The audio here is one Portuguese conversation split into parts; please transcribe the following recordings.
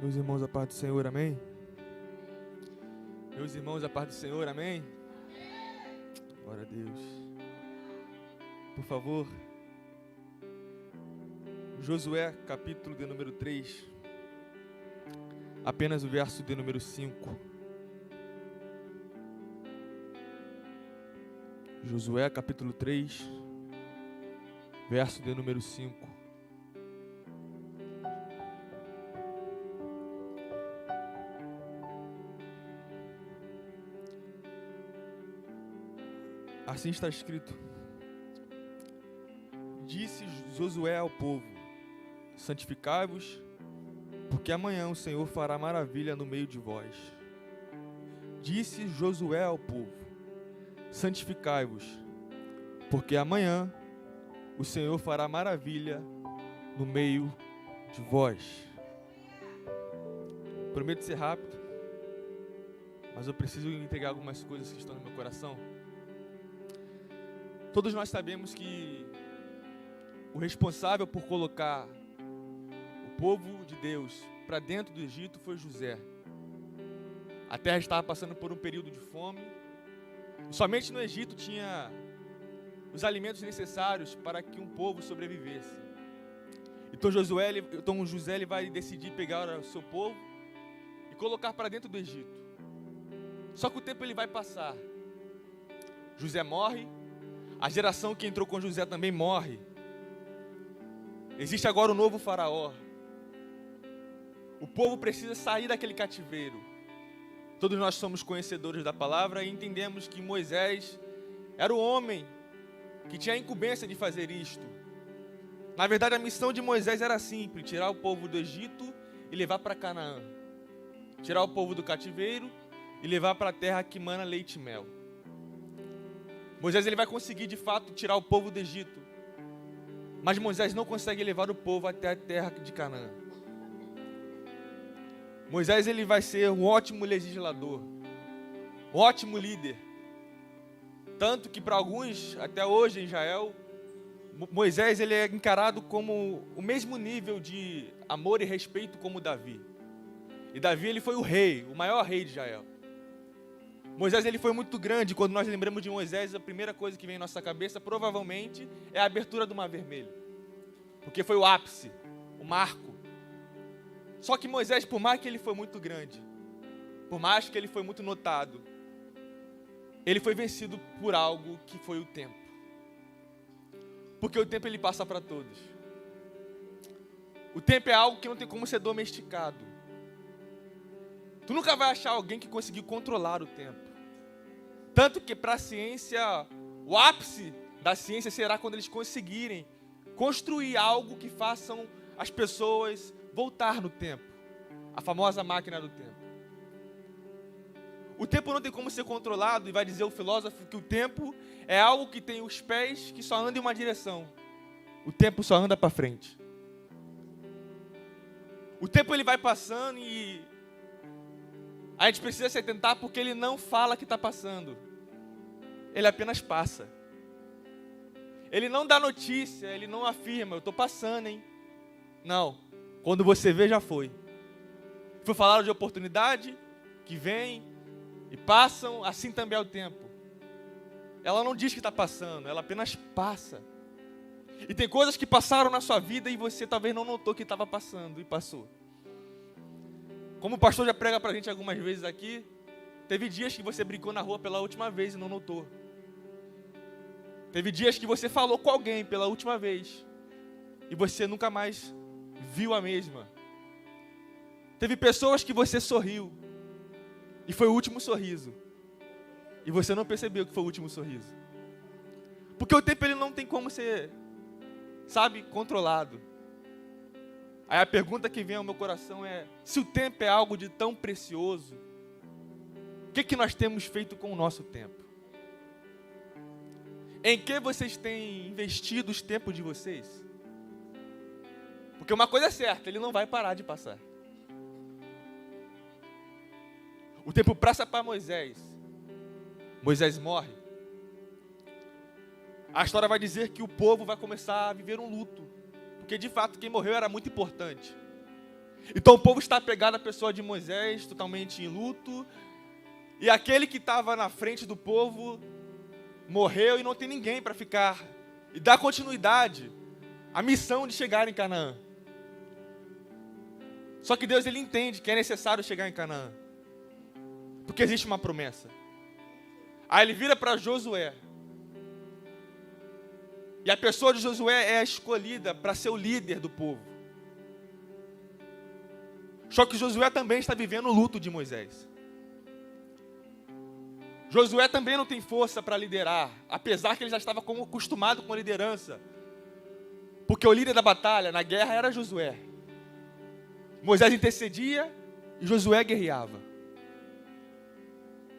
Meus irmãos, a paz do Senhor, amém? Meus irmãos, a paz do Senhor, amém? Glória a Deus. Por favor, Josué, capítulo de número 3, apenas o verso de número 5. Josué, capítulo 3, verso de número 5. Assim está escrito: Disse Josué ao povo: santificai-vos, porque amanhã o Senhor fará maravilha no meio de vós. Disse Josué ao povo: santificai-vos, porque amanhã o Senhor fará maravilha no meio de vós. Prometo ser rápido, mas eu preciso entregar algumas coisas que estão no meu coração. Todos nós sabemos que o responsável por colocar o povo de Deus para dentro do Egito foi José. A terra estava passando por um período de fome. E somente no Egito tinha os alimentos necessários para que um povo sobrevivesse. Então José ele vai decidir pegar o seu povo e colocar para dentro do Egito. Só que o tempo ele vai passar. José morre. A geração que entrou com José também morre. Existe agora um novo faraó. O povo precisa sair daquele cativeiro. Todos nós somos conhecedores da palavra e entendemos que Moisés era o homem que tinha a incumbência de fazer isto. Na verdade, a missão de Moisés era simples: tirar o povo do Egito e levar para Canaã. Tirar o povo do cativeiro e levar para a terra que mana leite e mel. Moisés ele vai conseguir de fato tirar o povo do Egito, mas Moisés não consegue levar o povo até a terra de Canaã. Moisés ele vai ser um ótimo legislador, um ótimo líder, tanto que para alguns até hoje em Israel, Moisés ele é encarado como o mesmo nível de amor e respeito como Davi. E Davi ele foi o rei, o maior rei de Israel. Moisés ele foi muito grande. Quando nós lembramos de Moisés, a primeira coisa que vem em nossa cabeça provavelmente é a abertura do Mar Vermelho, porque foi o ápice, o marco. Só que Moisés, por mais que ele foi muito grande, por mais que ele foi muito notado, ele foi vencido por algo que foi o tempo. Porque o tempo ele passa para todos. O tempo é algo que não tem como ser domesticado. Tu nunca vai achar alguém que conseguiu controlar o tempo. Tanto que para a ciência, o ápice da ciência será quando eles conseguirem construir algo que façam as pessoas voltar no tempo. A famosa máquina do tempo. O tempo não tem como ser controlado, e vai dizer o filósofo que o tempo é algo que tem os pés que só andam em uma direção. O tempo só anda para frente. O tempo ele vai passando e a gente precisa se atentar porque ele não fala que está passando. Ele apenas passa. Ele não dá notícia, ele não afirma: eu estou passando, hein? Não. Quando você vê, já foi. Foi falado de oportunidade que vem e passam, assim também é o tempo. Ela não diz que está passando, ela apenas passa. E tem coisas que passaram na sua vida e você talvez não notou que estava passando e passou. Como o pastor já prega pra gente algumas vezes aqui, teve dias que você brincou na rua pela última vez e não notou. Teve dias que você falou com alguém pela última vez e você nunca mais viu a mesma. Teve pessoas que você sorriu e foi o último sorriso e você não percebeu que foi o último sorriso. Porque o tempo ele não tem como ser, controlado. Aí a pergunta que vem ao meu coração é: se o tempo é algo de tão precioso, o que nós temos feito com o nosso tempo? Em que vocês têm investido os tempos de vocês? Porque uma coisa é certa, ele não vai parar de passar. O tempo passa para Moisés. Moisés morre. A história vai dizer que o povo vai começar a viver um luto. Porque de fato quem morreu era muito importante. Então o povo está apegado à pessoa de Moisés, totalmente em luto. E aquele que estava na frente do povo morreu e não tem ninguém para ficar e dar continuidade à missão de chegar em Canaã. Só que Deus, ele entende que é necessário chegar em Canaã, porque existe uma promessa. Aí ele vira para Josué. E a pessoa de Josué é a escolhida para ser o líder do povo. Só que Josué também está vivendo o luto de Moisés. Josué também não tem força para liderar, apesar que ele já estava acostumado com a liderança. Porque o líder da batalha, na guerra, era Josué. Moisés intercedia e Josué guerreava.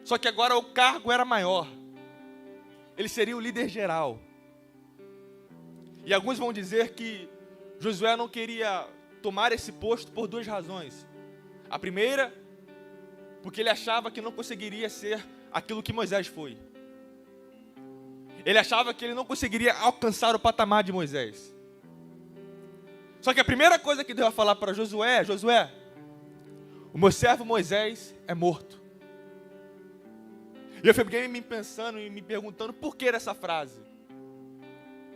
Só que agora o cargo era maior. Ele seria o líder geral. E alguns vão dizer que Josué não queria tomar esse posto por duas razões. A primeira, porque ele achava que não conseguiria ser aquilo que Moisés foi. Ele achava que ele não conseguiria alcançar o patamar de Moisés. Só que a primeira coisa que Deus vai falar para Josué é: Josué, o meu servo Moisés é morto. E eu fiquei me pensando e me perguntando por que dessa frase.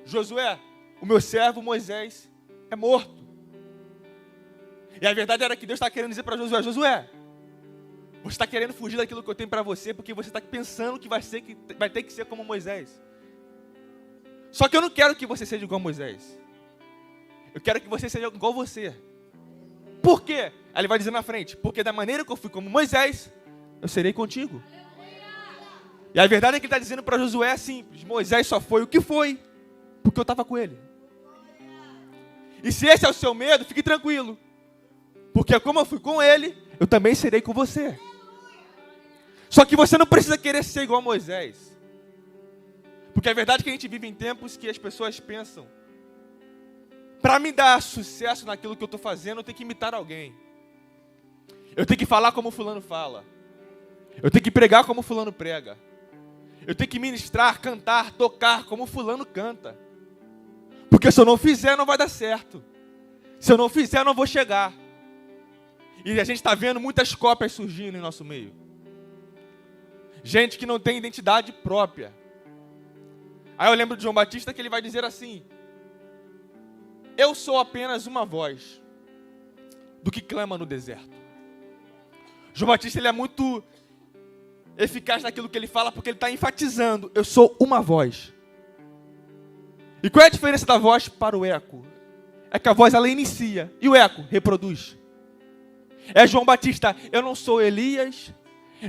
Josué, o meu servo Moisés é morto. E a verdade era que Deus está querendo dizer para Josué: Josué, você está querendo fugir daquilo que eu tenho para você, porque você está pensando que vai ter que ser como Moisés. Só que eu não quero que você seja igual a Moisés. Eu quero que você seja igual a você. Por quê? Aí ele vai dizer na frente: porque da maneira que eu fui como Moisés, eu serei contigo. E a verdade é que ele está dizendo para Josué é simples: Moisés só foi o que foi porque eu estava com ele. E se esse é o seu medo, fique tranquilo, porque como eu fui com ele, eu também serei com você. Só que você não precisa querer ser igual a Moisés, porque a verdade é que a gente vive em tempos que as pessoas pensam: para me dar sucesso naquilo que eu estou fazendo, eu tenho que imitar alguém. Eu tenho que falar como fulano fala. Eu tenho que pregar como fulano prega. Eu tenho que ministrar, cantar, tocar como fulano canta. Porque se eu não fizer, não vai dar certo. Se eu não fizer, eu não vou chegar. E a gente está vendo muitas cópias surgindo em nosso meio. Gente que não tem identidade própria. Aí eu lembro de João Batista que ele vai dizer assim: eu sou apenas uma voz do que clama no deserto. João Batista, ele é muito eficaz naquilo que ele fala, porque ele está enfatizando: eu sou uma voz. E qual é a diferença da voz para o eco? É que a voz, ela inicia e o eco reproduz. É João Batista: eu não sou Elias,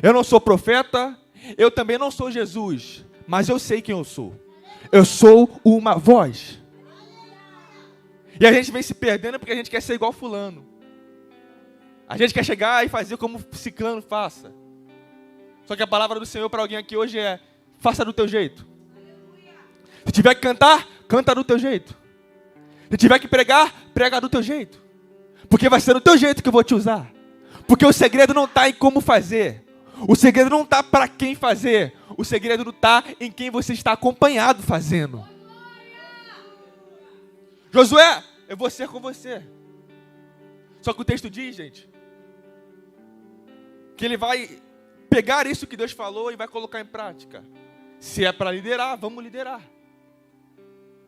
eu não sou profeta, eu também não sou Jesus, mas eu sei quem eu sou. Eu sou uma voz. E a gente vem se perdendo porque a gente quer ser igual fulano. A gente quer chegar e fazer como ciclano faça. Só que a palavra do Senhor para alguém aqui hoje é: faça do teu jeito. Se tiver que cantar, canta do teu jeito. Se tiver que pregar, prega do teu jeito. Porque vai ser do teu jeito que eu vou te usar. Porque o segredo não está em como fazer. O segredo não está para quem fazer. O segredo está em quem você está acompanhado fazendo. Josué, eu vou ser com você. Só que o texto diz, gente, que ele vai pegar isso que Deus falou e vai colocar em prática. Se é para liderar, vamos liderar.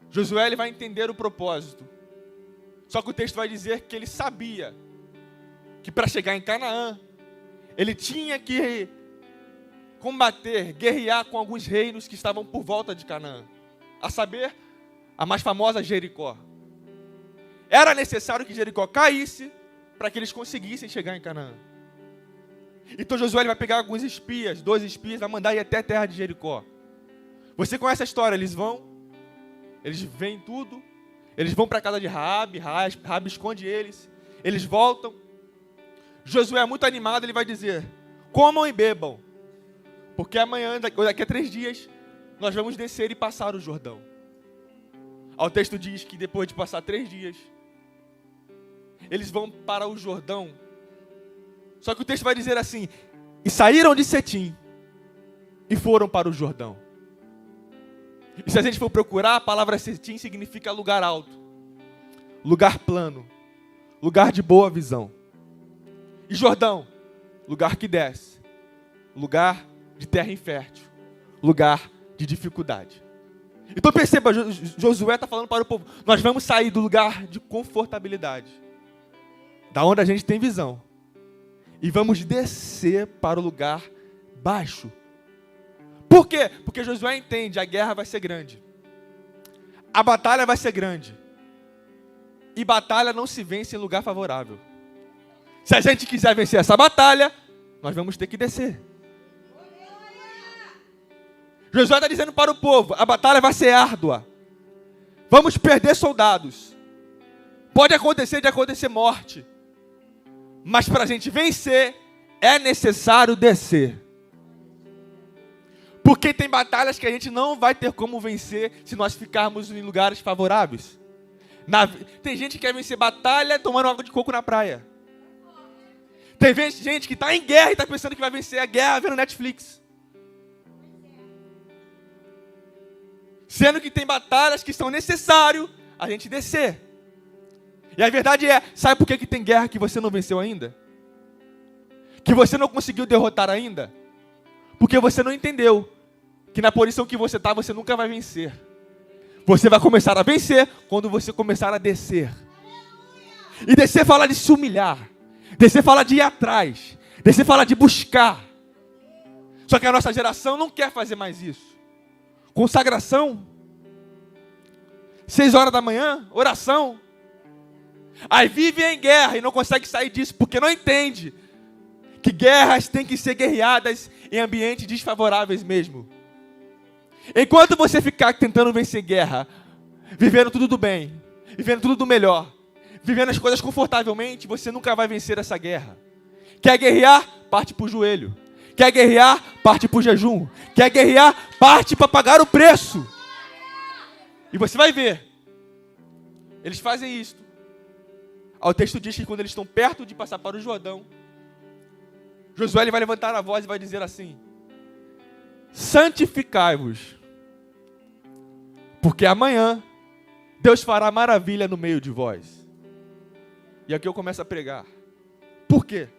Josué, ele vai entender o propósito. Só que o texto vai dizer que ele sabia que para chegar em Canaã, ele tinha que combater, guerrear com alguns reinos que estavam por volta de Canaã. A saber, a mais famosa Jericó. Era necessário que Jericó caísse para que eles conseguissem chegar em Canaã. Então Josué, ele vai pegar alguns espias, 12 espias, vai mandar ir até a terra de Jericó. Você conhece a história: eles veem tudo, eles vão para a casa de Raabe esconde eles, eles voltam. Josué, muito animado, ele vai dizer: comam e bebam, porque amanhã, daqui a 3 dias, nós vamos descer e passar o Jordão. O texto diz que depois de passar 3 dias, eles vão para o Jordão. Só que o texto vai dizer assim: e saíram de Setim e foram para o Jordão. E se a gente for procurar, a palavra Setim significa lugar alto, lugar plano, lugar de boa visão. E Jordão, lugar que desce, lugar de terra infértil, lugar de dificuldade. Então perceba, Josué está falando para o povo, nós vamos sair do lugar de confortabilidade, da onde a gente tem visão, e vamos descer para o lugar baixo. Por quê? Porque Josué entende, a guerra vai ser grande, a batalha vai ser grande, e batalha não se vence em lugar favorável. Se a gente quiser vencer essa batalha, nós vamos ter que descer. Josué está dizendo para o povo, a batalha vai ser árdua. Vamos perder soldados. Pode acontecer de acontecer morte. Mas para a gente vencer, é necessário descer. Porque tem batalhas que a gente não vai ter como vencer se nós ficarmos em lugares favoráveis. Tem gente que quer vencer batalha tomando água de coco na praia. Tem gente que está em guerra e está pensando que vai vencer a guerra vendo Netflix. Sendo que tem batalhas que são necessárias a gente descer. E a verdade é, sabe por que tem guerra que você não venceu ainda? Que você não conseguiu derrotar ainda? Porque você não entendeu que na posição que você está, você nunca vai vencer. Você vai começar a vencer quando você começar a descer. E descer fala de se humilhar. Descer fala de ir atrás. Descer fala de buscar. Só que a nossa geração não quer fazer mais isso. Consagração, 6 horas da manhã, oração. Aí vive em guerra e não consegue sair disso, porque não entende que guerras têm que ser guerreadas em ambientes desfavoráveis mesmo. Enquanto você ficar tentando vencer guerra, vivendo tudo do bem, vivendo tudo do melhor, vivendo as coisas confortavelmente, você nunca vai vencer essa guerra. Quer guerrear? Parte para o joelho. Quer guerrear? Parte para o jejum. Quer guerrear? Parte para pagar o preço. E você vai ver. Eles fazem isso. O texto diz que quando eles estão perto de passar para o Jordão, Josué ele vai levantar a voz e vai dizer assim: santificai-vos, porque amanhã Deus fará maravilha no meio de vós. E aqui eu começo a pregar. Por quê?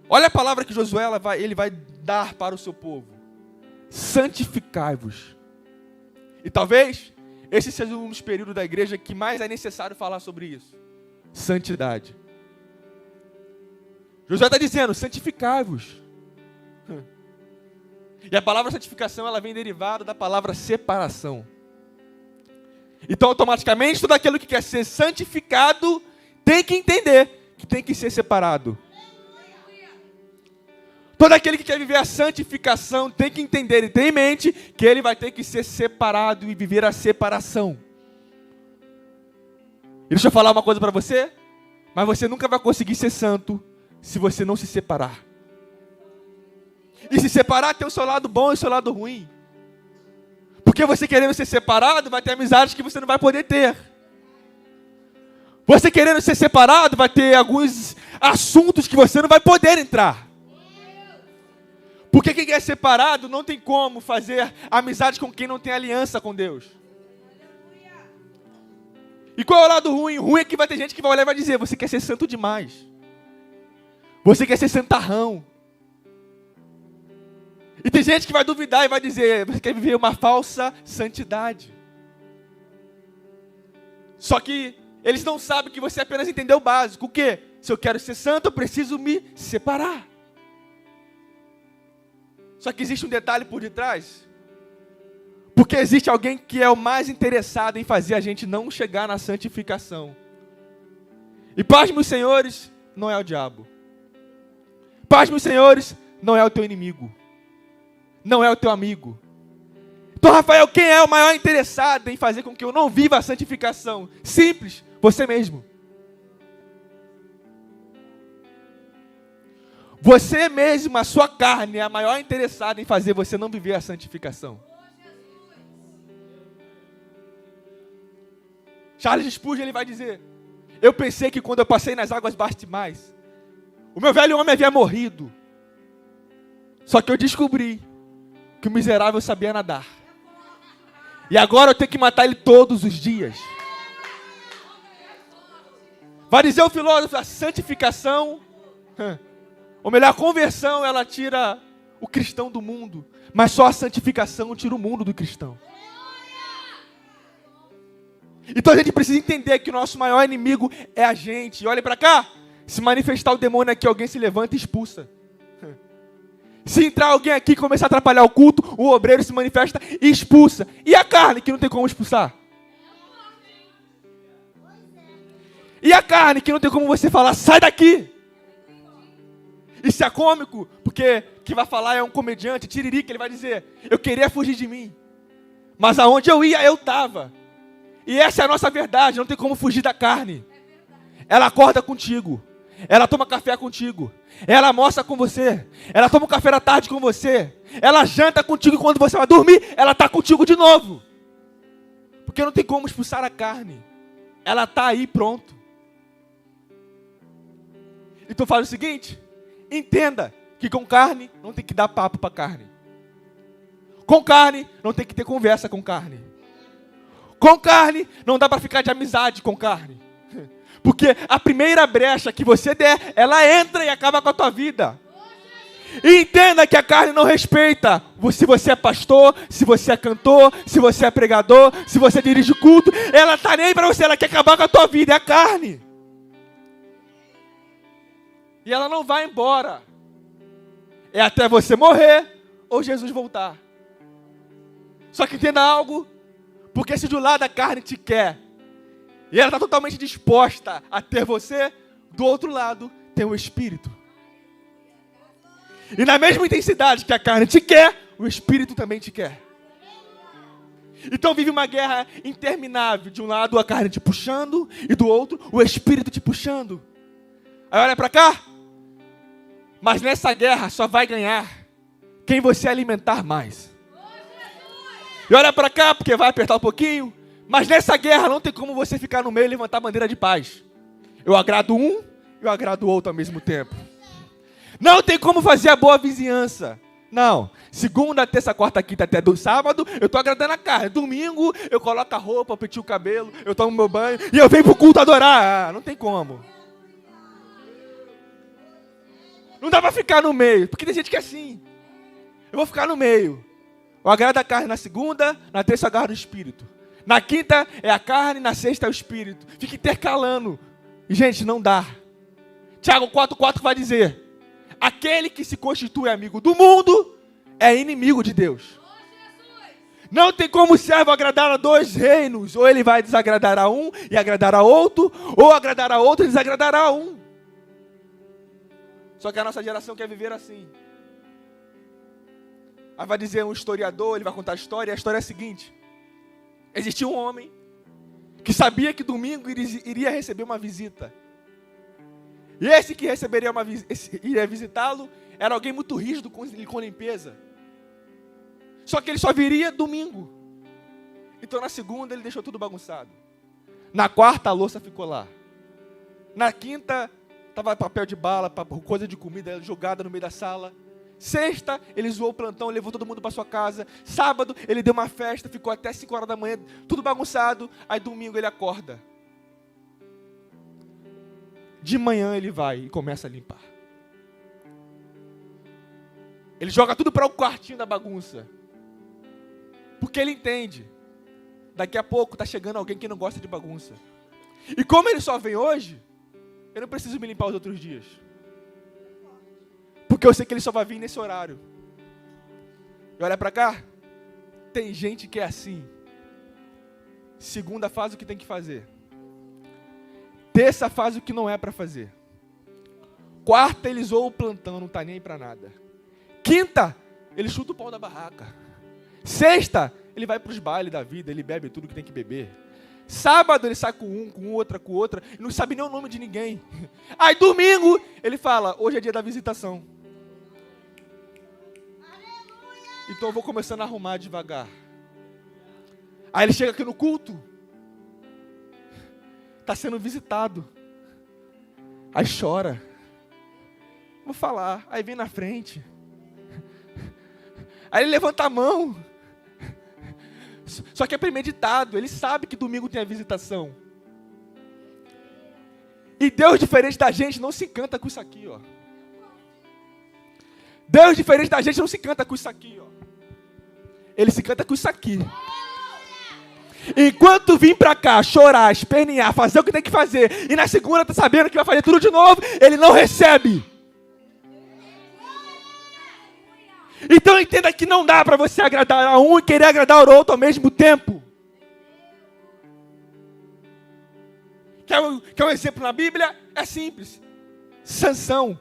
Olha a palavra que Josué ele vai dar para o seu povo. Santificai-vos. E talvez esse seja um dos períodos da igreja que mais é necessário falar sobre isso. Santidade. Josué está dizendo, santificai-vos. E a palavra santificação, ela vem derivada da palavra separação. Então, automaticamente, todo aquilo que quer ser santificado tem que entender que tem que ser separado. Todo aquele que quer viver a santificação tem que entender e ter em mente que ele vai ter que ser separado e viver a separação. E deixa eu falar uma coisa para você, mas você nunca vai conseguir ser santo se você não se separar. E se separar tem o seu lado bom e o seu lado ruim. Porque você querendo ser separado, vai ter amizades que você não vai poder ter. Você querendo ser separado, vai ter alguns assuntos que você não vai poder entrar. Porque quem é separado não tem como fazer amizade com quem não tem aliança com Deus. E qual é o lado ruim? O ruim é que vai ter gente que vai olhar e vai dizer, você quer ser santo demais. Você quer ser santarrão. E tem gente que vai duvidar e vai dizer, você quer viver uma falsa santidade. Só que eles não sabem que você apenas entendeu o básico. O quê? Se eu quero ser santo, eu preciso me separar. Só que existe um detalhe por detrás. Porque existe alguém que é o mais interessado em fazer a gente não chegar na santificação. E paz, meus senhores, não é o diabo. Paz, meus senhores, não é o teu inimigo. Não é o teu amigo. Então, Rafael, quem é o maior interessado em fazer com que eu não viva a santificação? Simples, você mesmo. Você mesmo, a sua carne, é a maior interessada em fazer você não viver a santificação. Charles Spurgeon ele vai dizer, eu pensei que quando eu passei nas águas batismais, o meu velho homem havia morrido. Só que eu descobri que o miserável sabia nadar. E agora eu tenho que matar ele todos os dias. Vai dizer o filósofo, a santificação Ou melhor, a conversão, ela tira o cristão do mundo, mas só a santificação tira o mundo do cristão. Então a gente precisa entender que o nosso maior inimigo é a gente. E olha para cá, se manifestar o demônio aqui, alguém se levanta e expulsa. Se entrar alguém aqui e começar a atrapalhar o culto, o obreiro se manifesta e expulsa. E a carne, que não tem como expulsar? E a carne, que não tem como você falar, sai daqui. Isso é cômico, porque quem vai falar é um comediante, tiririca, ele vai dizer, eu queria fugir de mim, mas aonde eu ia, eu estava. E essa é a nossa verdade, não tem como fugir da carne. Ela acorda contigo, ela toma café contigo, ela almoça com você, ela toma um café da tarde com você, ela janta contigo e quando você vai dormir, ela está contigo de novo. Porque não tem como expulsar a carne, ela está aí pronto. Então fala o seguinte, entenda que com carne não tem que dar papo para carne. Com carne não tem que ter conversa com carne. Com carne não dá para ficar de amizade com carne. Porque a primeira brecha que você der, ela entra e acaba com a tua vida. E entenda que a carne não respeita. Se você é pastor, se você é cantor, se você é pregador, se você dirige culto, ela está nem para você, ela quer acabar com a tua vida, é a carne. E ela não vai embora. É até você morrer ou Jesus voltar. Só que entenda algo, porque se de um lado a carne te quer, e ela está totalmente disposta a ter você, do outro lado tem o Espírito. E na mesma intensidade que a carne te quer, o Espírito também te quer. Então vive uma guerra interminável, de um lado a carne te puxando, e do outro o Espírito te puxando. Aí olha para cá. Mas nessa guerra só vai ganhar quem você alimentar mais. E olha para cá, porque vai apertar um pouquinho. Mas nessa guerra não tem como você ficar no meio e levantar a bandeira de paz. Eu agrado um, eu agrado o outro ao mesmo tempo. Não tem como fazer a boa vizinhança. Não. Segunda, terça, quarta, quinta, até do sábado, eu estou agradando a carne. Domingo, eu coloco a roupa, eu pentio o cabelo, eu tomo meu banho e eu venho pro culto adorar. Não tem como. Não dá para ficar no meio, porque tem gente que é assim. Eu vou ficar no meio. Eu agrado a carne na segunda, na terça eu agrado o Espírito. Na quinta é a carne, na sexta é o Espírito. Fica intercalando. E, gente, não dá. Tiago 4,4 vai dizer, aquele que se constitui amigo do mundo é inimigo de Deus. Não tem como o servo agradar a dois reinos. Ou ele vai desagradar a um e agradar a outro, ou agradar a outro e desagradar a um. Só que a nossa geração quer viver assim. Aí vai dizer um historiador, ele vai contar a história, e a história é a seguinte. Existia um homem que sabia que domingo iria receber uma visita. E esse que receberia iria visitá-lo era alguém muito rígido com limpeza. Só que ele só viria domingo. Então na segunda ele deixou tudo bagunçado. Na quarta a louça ficou lá. Na quinta estava papel de bala, coisa de comida jogada no meio da sala. Sexta, ele zoou o plantão, levou todo mundo para sua casa. Sábado, ele deu uma festa, ficou até 5 horas da manhã, tudo bagunçado. Aí domingo ele acorda. De manhã ele vai e começa a limpar. Ele joga tudo para o quartinho da bagunça. Porque ele entende. Daqui a pouco está chegando alguém que não gosta de bagunça. E como ele só vem hoje, eu não preciso me limpar os outros dias. Porque eu sei que ele só vai vir nesse horário. E olha para cá. Tem gente que é assim. Segunda faz o que tem que fazer. Terça faz o que não é para fazer. Quarta ele zoa o plantão, não está nem aí para nada. Quinta, ele chuta o pau da barraca. Sexta, ele vai para os bailes da vida, ele bebe tudo que tem que beber. Sábado ele sai com outra, e não sabe nem o nome de ninguém. Aí domingo ele fala, hoje é dia da visitação. Então eu vou começando a arrumar devagar. Aí ele chega aqui no culto. Está sendo visitado. Aí chora. Vou falar. Aí vem na frente. Aí ele levanta a mão. Só que é premeditado. Ele sabe que domingo tem a visitação. E Deus, diferente da gente, não se encanta com isso aqui, ó. Deus diferente da gente não se canta com isso aqui, ó. Ele se canta com isso aqui. Enquanto vim pra cá chorar, espernear, fazer o que tem que fazer, e na segunda tá sabendo que vai fazer tudo de novo, ele não recebe. Então entenda que não dá para você agradar a um e querer agradar ao outro ao mesmo tempo. Quer um exemplo na Bíblia? É simples. Sansão.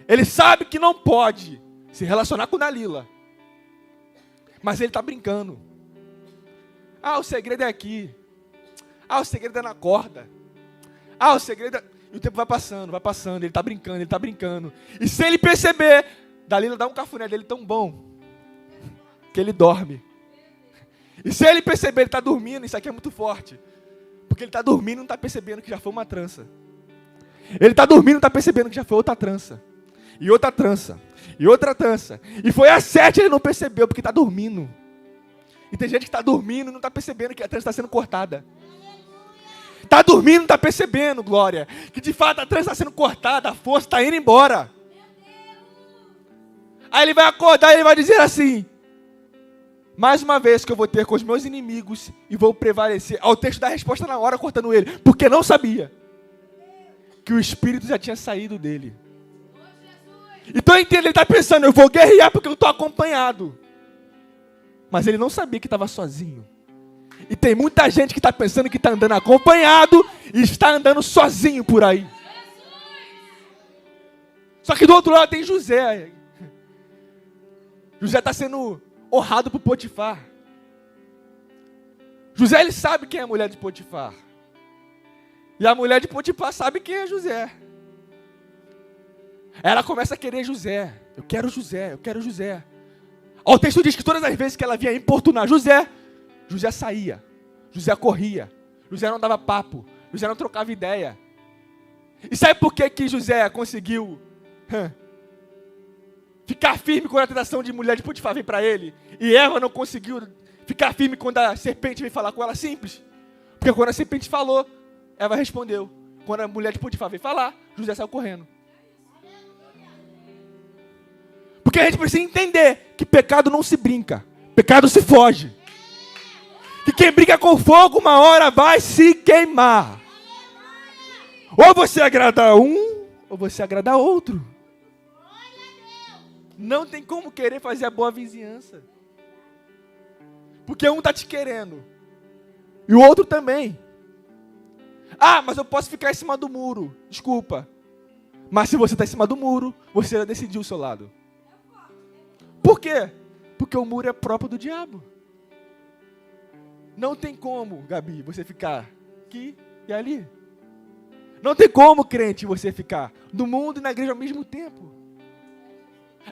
Ele sabe que não pode se relacionar com Dalila. Mas ele está brincando. O segredo é aqui. O segredo é na corda. O segredo é... E o tempo vai passando. Ele está brincando. E se ele perceber, Dalila dá um cafuné dele tão bom, que ele dorme. E se ele perceber, ele está dormindo, isso aqui é muito forte. Porque ele está dormindo e não está percebendo que já foi uma trança. Ele está dormindo e não está percebendo que já foi outra trança. E outra trança. E outra trança. E foi a 7, ele não percebeu, porque está dormindo. E tem gente que está dormindo e não está percebendo que a trança está sendo cortada. Está dormindo e não está percebendo, glória, que de fato a trança está sendo cortada, a força está indo embora. Aí ele vai acordar e ele vai dizer assim: mais uma vez que eu vou ter com os meus inimigos e vou prevalecer. O texto dá a resposta na hora, cortando ele, porque não sabia que o espírito já tinha saído dele. Então entenda, ele está pensando, eu vou guerrear porque eu estou acompanhado. Mas ele não sabia que estava sozinho. E tem muita gente que está pensando que está andando acompanhado e está andando sozinho por aí. Só que do outro lado tem José. José está sendo honrado por Potifar. José, ele sabe quem é a mulher de Potifar. E a mulher de Potifar sabe quem é José. Ela começa a querer José. Eu quero José, eu quero José. O texto diz que todas as vezes que ela vinha importunar José, José saía. José corria. José não dava papo. José não trocava ideia. E sabe por que José conseguiu ficar firme quando a tentação de mulher de Potifar veio para ele? E Eva não conseguiu ficar firme quando a serpente veio falar com ela? Simples. Porque quando a serpente falou, Eva respondeu. Quando a mulher de Potifar veio falar, José saiu correndo. Porque a gente precisa entender que pecado não se brinca. Pecado se foge. Que quem brinca com fogo, uma hora vai se queimar. Ou você agrada um, ou você agrada outro. Não tem como querer fazer a boa vizinhança. Porque um está te querendo. E o outro também. Mas eu posso ficar em cima do muro. Desculpa. Mas se você está em cima do muro, você já decidiu o seu lado. Por quê? Porque o muro é próprio do diabo. Não tem como, Gabi, você ficar aqui e ali. Não tem como, crente, você ficar no mundo e na igreja ao mesmo tempo.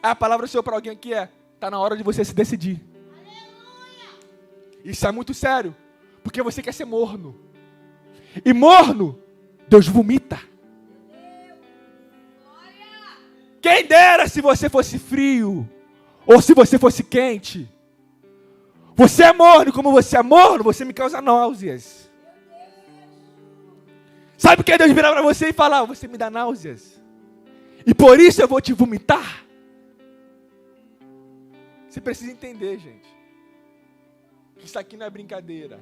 A palavra do Senhor para alguém aqui está na hora de você se decidir. Isso é muito sério, porque você quer ser morno. E morno, Deus vomita. Quem dera se você fosse frio, ou se você fosse quente. Você é morno, como você é morno, você me causa náuseas. Sabe o que Deus virar para você e falar? Você me dá náuseas. E por isso eu vou te vomitar. Você precisa entender, gente, que isso aqui não é brincadeira.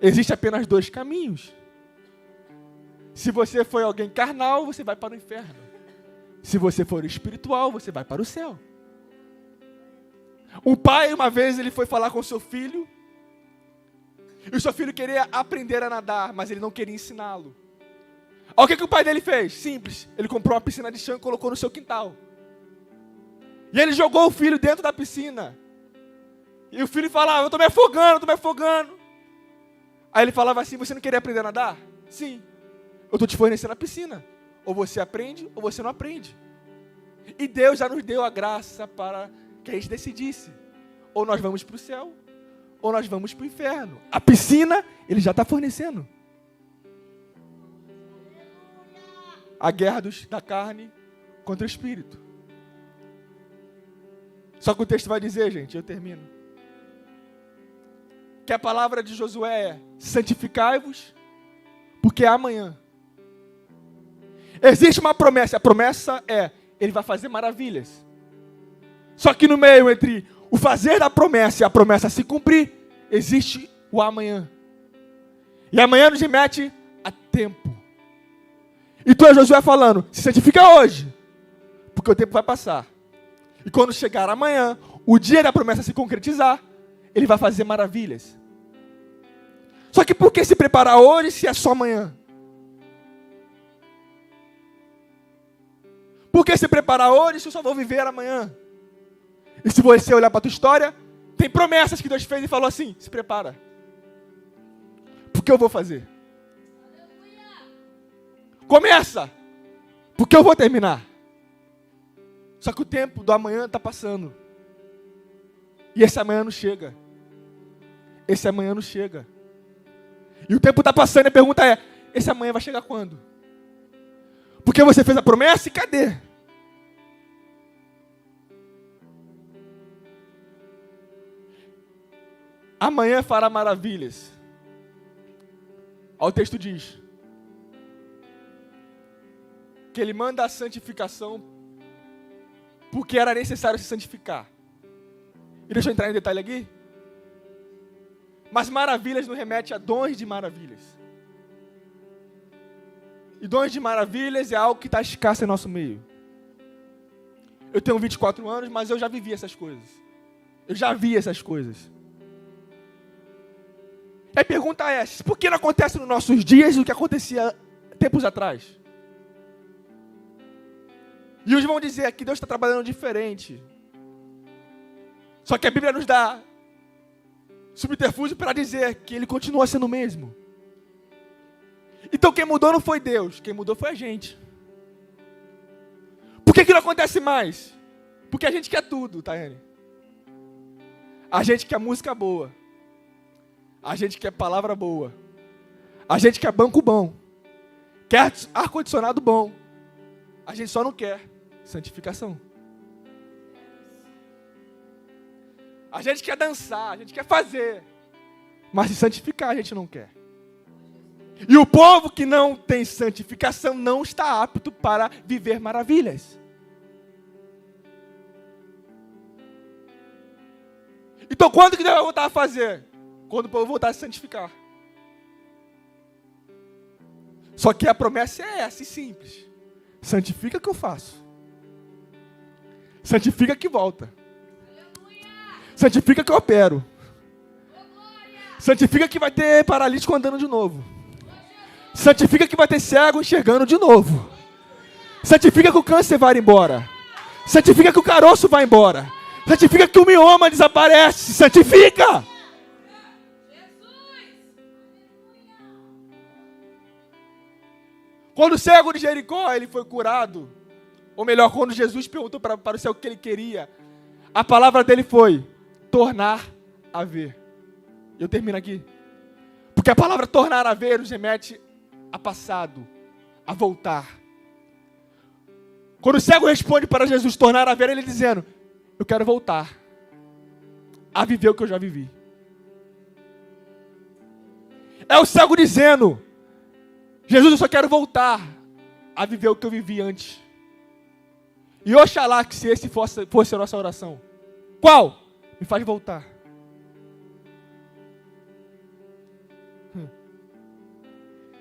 Existem apenas 2 caminhos. Se você for alguém carnal, você vai para o inferno. Se você for espiritual, você vai para o céu. Um pai, uma vez, ele foi falar com o seu filho. E o seu filho queria aprender a nadar, mas ele não queria ensiná-lo. O que o pai dele fez? Simples. Ele comprou uma piscina de chão e colocou no seu quintal. E ele jogou o filho dentro da piscina. E o filho falava, eu estou me afogando. Aí ele falava assim, você não queria aprender a nadar? Sim. Eu estou te fornecendo a piscina. Ou você aprende, ou você não aprende. E Deus já nos deu a graça para que a gente decidisse. Ou nós vamos para o céu, ou nós vamos para o inferno. A piscina, ele já está fornecendo. A guerra da carne contra o espírito. Só que o texto vai dizer, gente, eu termino, que a palavra de Josué é: santificai-vos, porque é amanhã. Existe uma promessa, a promessa é: ele vai fazer maravilhas. Só que no meio entre o fazer da promessa e a promessa se cumprir, existe o amanhã. E amanhã nos remete a tempo. Então é Josué falando, se santifica hoje, porque o tempo vai passar. E quando chegar amanhã, o dia da promessa se concretizar, ele vai fazer maravilhas. Só que por que se preparar hoje se é só amanhã? Por que se preparar hoje se eu só vou viver amanhã? E se você olhar para a tua história, tem promessas que Deus fez e falou assim, se prepara. Porque eu vou fazer. Começa, porque eu vou terminar. Só que o tempo do amanhã está passando. E esse amanhã não chega. Esse amanhã não chega. E o tempo está passando e a pergunta é, esse amanhã vai chegar quando? Porque você fez a promessa e cadê? Amanhã fará maravilhas. Olha o texto diz. Que ele manda a santificação porque era necessário se santificar. E deixa eu entrar em detalhe aqui. Mas maravilhas nos remete a dons de maravilhas. E dons de maravilhas é algo que está escasso em nosso meio. Eu tenho 24 anos, mas eu já vivi essas coisas. Eu já vi essas coisas. A pergunta é, por que não acontece nos nossos dias o que acontecia tempos atrás? E uns vão dizer que Deus está trabalhando diferente. Só que a Bíblia nos dá subterfúgio para dizer que Ele continua sendo o mesmo. Então quem mudou não foi Deus, quem mudou foi a gente. Por que não acontece mais? Porque a gente quer tudo, Tayane. A gente quer música boa. A gente quer palavra boa. A gente quer banco bom. Quer ar-condicionado bom. A gente só não quer santificação. A gente quer dançar, a gente quer fazer. Mas se santificar a gente não quer. E o povo que não tem santificação não está apto para viver maravilhas. Então quando que Deus vai voltar a fazer? Quando o povo voltar a se santificar. Só que a promessa é essa, simples. Santifica que eu faço. Santifica que volta. Santifica que eu opero. Santifica que vai ter paralítico andando de novo. Santifica que vai ter cego enxergando de novo. Santifica que o câncer vai embora. Santifica que o caroço vai embora. Santifica que o mioma desaparece. Santifica! Quando o cego de Jericó ele foi curado, ou melhor, quando Jesus perguntou para o cego o que ele queria, a palavra dele foi tornar a ver. Eu termino aqui. Porque a palavra tornar a ver nos remete a passado, a voltar. Quando o cego responde para Jesus tornar a ver, ele dizendo, eu quero voltar a viver o que eu já vivi. É o cego dizendo, Jesus, eu só quero voltar a viver o que eu vivi antes. E oxalá que se esse fosse a nossa oração. Qual? Me faz voltar.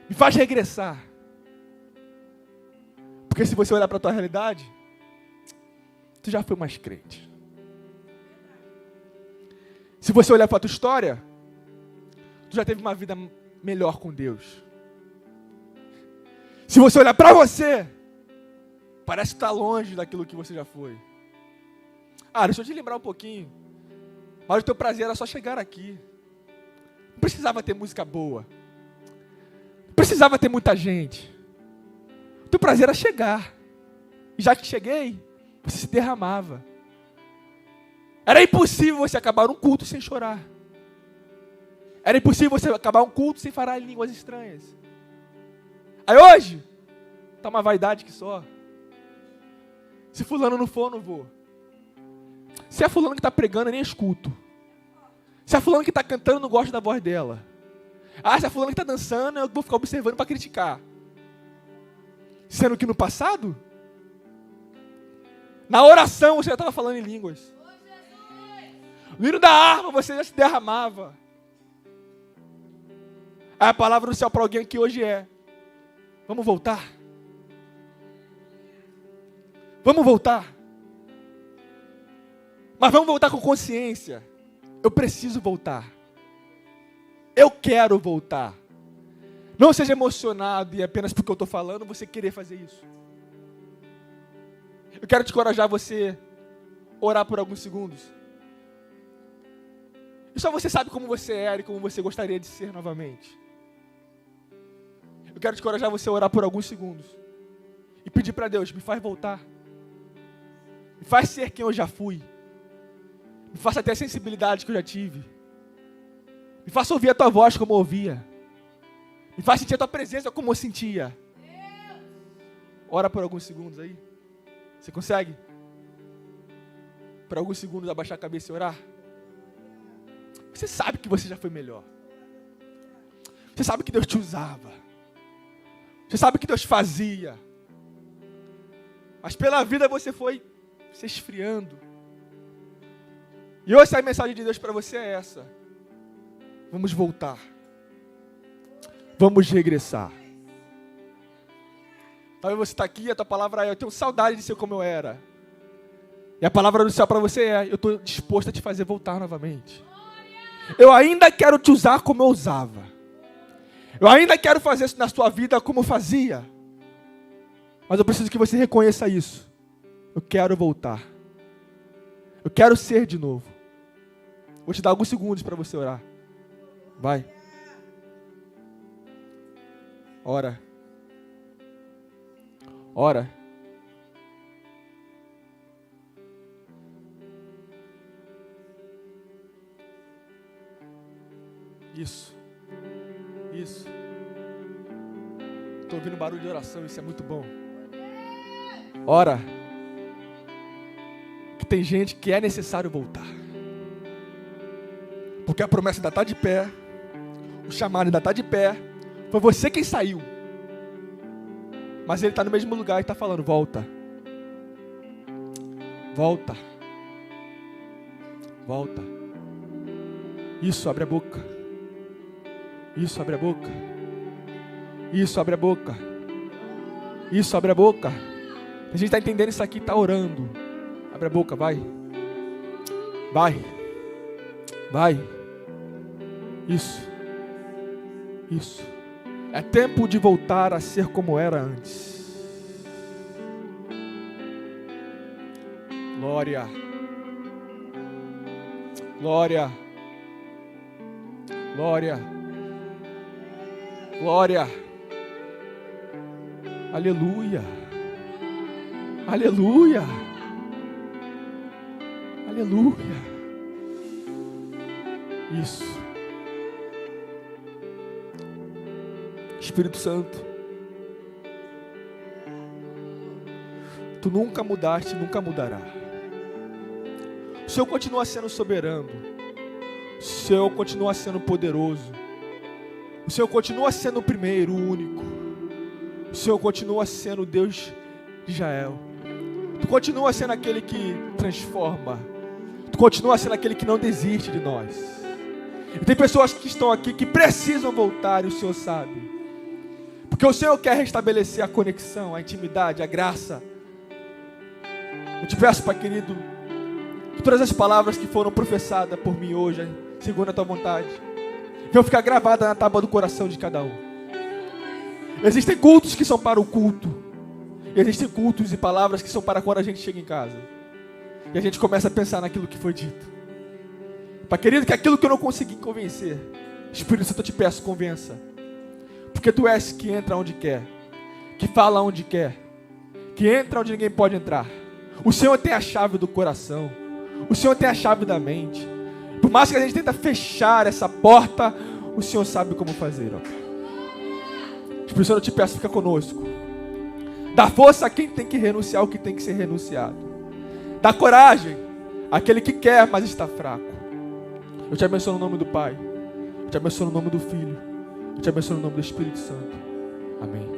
Me faz regressar. Porque se você olhar para a tua realidade, tu já foi mais crente. Se você olhar para a tua história, tu já teve uma vida melhor com Deus. Se você olhar para você, parece que está longe daquilo que você já foi. Deixa eu te lembrar um pouquinho. Mas o teu prazer era só chegar aqui. Não precisava ter música boa. Não precisava ter muita gente. O teu prazer era chegar. E já que cheguei, você se derramava. Era impossível você acabar um culto sem chorar. Era impossível você acabar um culto sem falar em línguas estranhas. Aí hoje, tá uma vaidade que só. Se fulano não for, eu não vou. Se é fulano que está pregando, eu nem escuto. Se é fulano que está cantando, eu não gosto da voz dela. Se é fulano que está dançando, eu vou ficar observando para criticar. Sendo que no passado, Na oração você já estava falando em línguas. No hino da harpa você já se derramava. A palavra do céu para alguém que hoje é: vamos voltar? Vamos voltar. Mas vamos voltar com consciência. Eu preciso voltar. Eu quero voltar. Não seja emocionado e apenas porque eu estou falando você querer fazer isso. Eu quero te encorajar a você orar por alguns segundos. E só você sabe como você era e como você gostaria de ser novamente. Eu quero te encorajar a você orar por alguns segundos. E pedir para Deus: me faz voltar. Me faz ser quem eu já fui. Me faça ter a sensibilidade que eu já tive. Me faça ouvir a tua voz como eu ouvia. Me faça sentir a tua presença como eu sentia. Ora por alguns segundos aí. Você consegue? Por alguns segundos abaixar a cabeça e orar? Você sabe que você já foi melhor. Você sabe que Deus te usava. Você sabe que Deus fazia. Mas pela vida você foi se esfriando. E hoje a mensagem de Deus para você é essa: vamos voltar. Vamos regressar. Talvez você está aqui e a tua palavra é: eu tenho saudade de ser como eu era. E a palavra do céu para você é: eu estou disposto a te fazer voltar novamente. Eu ainda quero te usar como eu usava. Eu ainda quero fazer isso na sua vida como eu fazia. Mas eu preciso que você reconheça isso. Eu quero voltar. Eu quero ser de novo. Vou te dar alguns segundos para você orar. Vai. Ora. Ora. Isso. Isso. Estou ouvindo barulho de oração, isso é muito bom. Ora. Que tem gente que é necessário voltar. Porque a promessa ainda está de pé. O chamado ainda está de pé. Foi você quem saiu. Mas ele está no mesmo lugar e está falando: volta. Volta. Volta. Isso, abre a boca. Isso, abre a boca. Isso, abre a boca. Isso, abre a boca. A gente está entendendo isso aqui, está orando. Abre a boca, vai. Vai. Vai. Isso. Isso. É tempo de voltar a ser como era antes. Glória. Glória. Glória. Glória. Aleluia. Aleluia. Aleluia. Isso. Espírito Santo, tu nunca mudaste, nunca mudará. O Senhor continua sendo soberano. O Senhor continua sendo poderoso. O Senhor continua sendo o primeiro, o único. O Senhor continua sendo o Deus de Israel. Tu continua sendo aquele que transforma. Tu continua sendo aquele que não desiste de nós. E tem pessoas que estão aqui que precisam voltar, e o Senhor sabe. Porque o Senhor quer restabelecer a conexão, a intimidade, a graça. Eu te peço, Pai querido, que todas as palavras que foram professadas por mim hoje, segundo a tua vontade, vão ficar gravadas na tábua do coração de cada um. Existem cultos que são para o culto. E existem cultos e palavras que são para quando a gente chega em casa. E a gente começa a pensar naquilo que foi dito. Pai querido, que aquilo que eu não consegui convencer, Espírito Santo, eu te peço, convença. Porque tu és que entra onde quer, que fala onde quer, que entra onde ninguém pode entrar. O Senhor tem a chave do coração. O Senhor tem a chave da mente. Por mais que a gente tenta fechar essa porta, o Senhor sabe como fazer. Ó. Espírito Santo, eu te peço, fica conosco. Dá força a quem tem que renunciar ao que tem que ser renunciado. Dá coragem àquele que quer, mas está fraco. Eu te abençoo no nome do Pai. Eu te abençoo no nome do Filho. Eu te abençoo no nome do Espírito Santo. Amém.